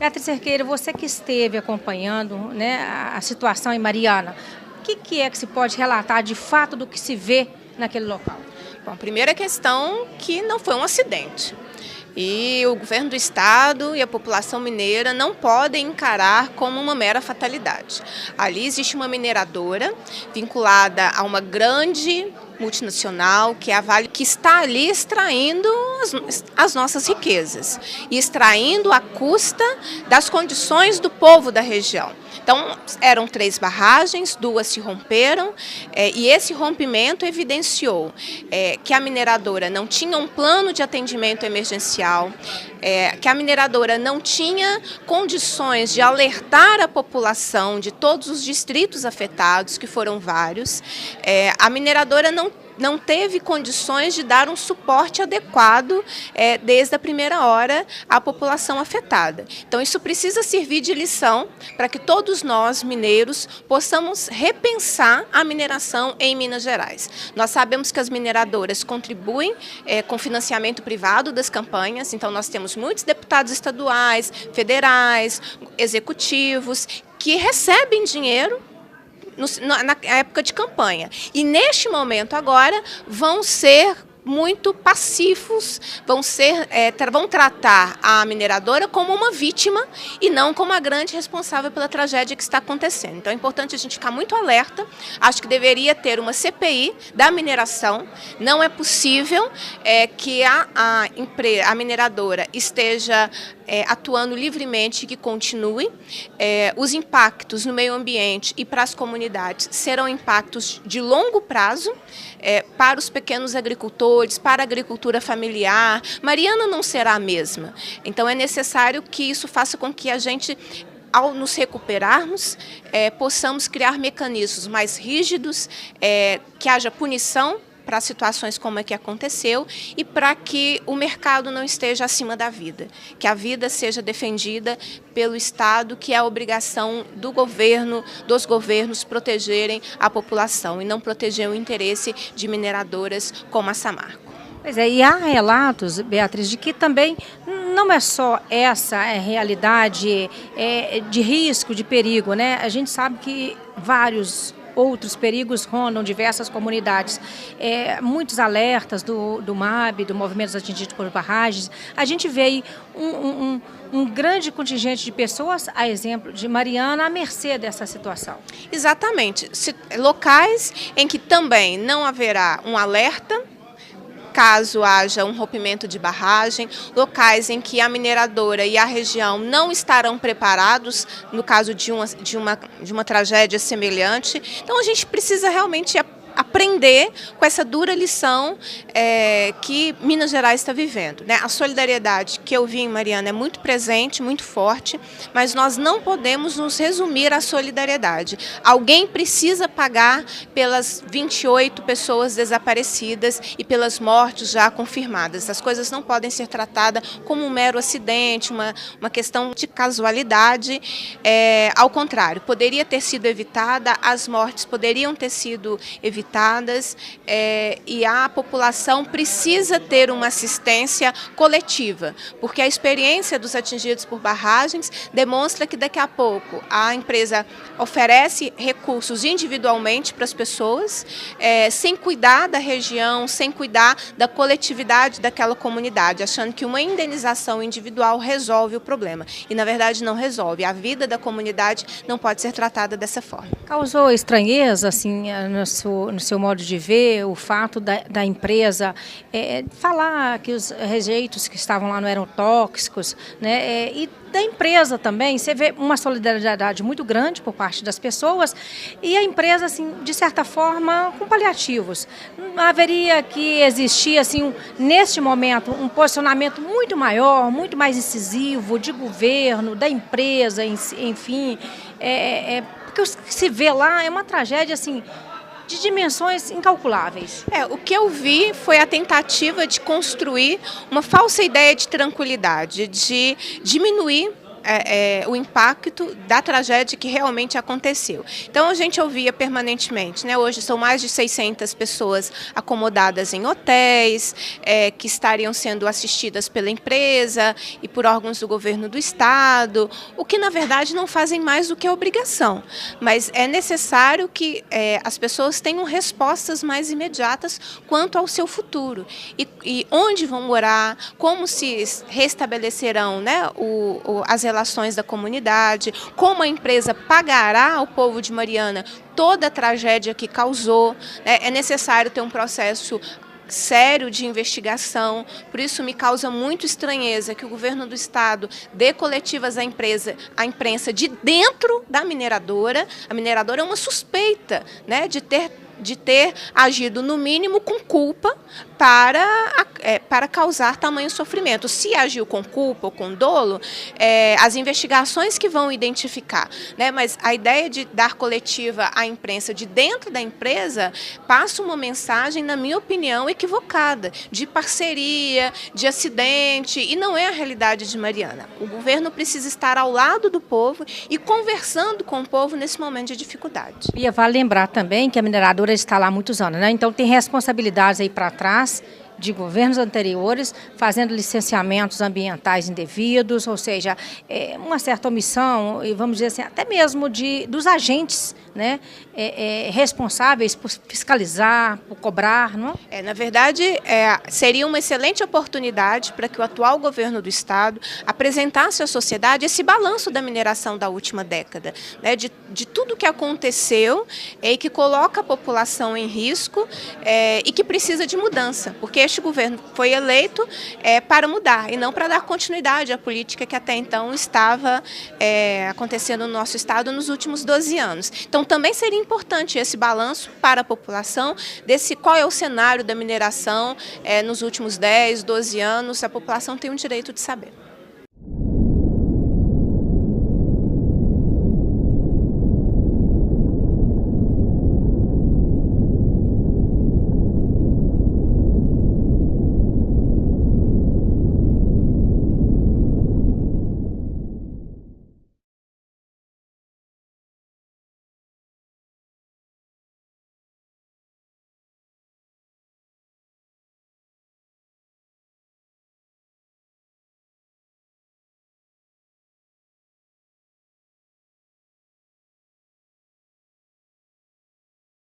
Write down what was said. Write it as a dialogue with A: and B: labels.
A: Beatriz Cerqueira, você que esteve acompanhando, né, a situação em Mariana, o que é que se pode relatar de fato do que se vê naquele local?
B: Bom, primeira questão que não foi um acidente. E o governo do estado e a população mineira não podem encarar como uma mera fatalidade. Ali existe uma mineradora vinculada a uma grande multinacional, que é a Vale, que está ali extraindo as nossas riquezas e extraindo à custa das condições do povo da região. Então, eram 3 barragens, 2 se romperam, e esse rompimento evidenciou que a mineradora não tinha um plano de atendimento emergencial, que a mineradora não tinha condições de alertar a população de todos os distritos afetados, que foram vários. A mineradora não teve condições de dar um suporte adequado desde a primeira hora à população afetada. Então, isso precisa servir de lição para que todos nós, mineiros, possamos repensar a mineração em Minas Gerais. Nós sabemos que as mineradoras contribuem com financiamento privado das campanhas, então nós temos muitos deputados estaduais, federais, executivos, que recebem dinheiro na época de campanha. E neste momento agora vão ser muito passivos, vão tratar a mineradora como uma vítima e não como a grande responsável pela tragédia que está acontecendo. Então é importante a gente ficar muito alerta. Acho que deveria ter uma CPI da mineração. Não é possível que a mineradora esteja atuando livremente e que continue. Os impactos no meio ambiente e para as comunidades serão impactos de longo prazo para os pequenos agricultores, para a agricultura familiar. Mariana não será a mesma. Então é necessário que isso faça com que a gente, ao nos recuperarmos, possamos criar mecanismos mais rígidos, que haja punição para situações como a que aconteceu e para que o mercado não esteja acima da vida, que a vida seja defendida pelo Estado, que é a obrigação do governo, dos governos protegerem a população e não proteger o interesse de mineradoras como a Samarco.
A: Pois é, e há relatos, Beatriz, de que também não é só essa realidade de risco, de perigo, né? A gente sabe que vários outros perigos rondam diversas comunidades. Muitos alertas do MAB, do Movimento Atingidos por Barragens. A gente vê aí um grande contingente de pessoas, a exemplo de Mariana, à mercê dessa situação.
B: Exatamente. Locais em que também não haverá um alerta caso haja um rompimento de barragem, locais em que a mineradora e a região não estarão preparados no caso de uma tragédia semelhante. Então a gente precisa realmente aprender com essa dura lição que Minas Gerais está vivendo, né? A solidariedade que eu vi em Mariana é muito presente, muito forte, mas nós não podemos nos resumir à solidariedade. Alguém precisa pagar pelas 28 pessoas desaparecidas e pelas mortes já confirmadas. As coisas não podem ser tratadas como um mero acidente, uma questão de casualidade. Ao contrário, poderia ter sido evitada, as mortes poderiam ter sido evitadas, e a população precisa ter uma assistência coletiva, porque a experiência dos atingidos por barragens demonstra que daqui a pouco a empresa oferece recursos individualmente para as pessoas, sem cuidar da região, sem cuidar da coletividade daquela comunidade, achando que uma indenização individual resolve o problema. E, na verdade, não resolve. A vida da comunidade não pode ser tratada dessa forma.
A: Causou estranheza, assim, no seu modo de ver, o fato da empresa falar que os rejeitos que estavam lá não eram tóxicos, né? E da empresa também, você vê uma solidariedade muito grande por parte das pessoas e a empresa, assim, de certa forma, com paliativos. Haveria que existir, assim, neste momento, um posicionamento muito maior, muito mais incisivo de governo, da empresa, enfim, porque o que se vê lá é uma tragédia, assim, de dimensões incalculáveis.
B: O que eu vi foi a tentativa de construir uma falsa ideia de tranquilidade, de diminuir o impacto da tragédia que realmente aconteceu. Então a gente ouvia permanentemente, né? Hoje são mais de 600 pessoas acomodadas em hotéis, que estariam sendo assistidas pela empresa e por órgãos do governo do estado, o que na verdade não fazem mais do que a obrigação, mas é necessário que as pessoas tenham respostas mais imediatas quanto ao seu futuro e onde vão morar, como se restabelecerão, né, as relações da comunidade, como a empresa pagará ao povo de Mariana toda a tragédia que causou. É necessário ter um processo sério de investigação, por isso me causa muito estranheza que o governo do estado dê coletivas à imprensa de dentro da mineradora. A mineradora é uma suspeita, né, de ter agido, no mínimo, com culpa para causar tamanho sofrimento. Se agiu com culpa ou com dolo, as investigações que vão identificar, né? Mas a ideia de dar coletiva à imprensa de dentro da empresa passa uma mensagem, na minha opinião, equivocada, de parceria, de acidente, e não é a realidade de Mariana. O governo precisa estar ao lado do povo e conversando com o povo nesse momento de dificuldade.
A: E vale lembrar também que a mineradora está lá há muitos anos, né? Então tem responsabilidades aí para trás de governos anteriores, fazendo licenciamentos ambientais indevidos, ou seja, uma certa omissão, e vamos dizer assim, até mesmo dos agentes, né, responsáveis por fiscalizar, por cobrar, não?
B: Na verdade, seria uma excelente oportunidade para que o atual governo do estado apresentasse à sociedade esse balanço da mineração da última década, né, de tudo que aconteceu e que coloca a população em risco e que precisa de mudança, porque este governo foi eleito para mudar e não para dar continuidade à política que até então estava acontecendo no nosso estado nos últimos 12 anos. Então também seria importante esse balanço para a população desse qual é o cenário da mineração nos últimos 10, 12 anos, a população tem o direito de saber.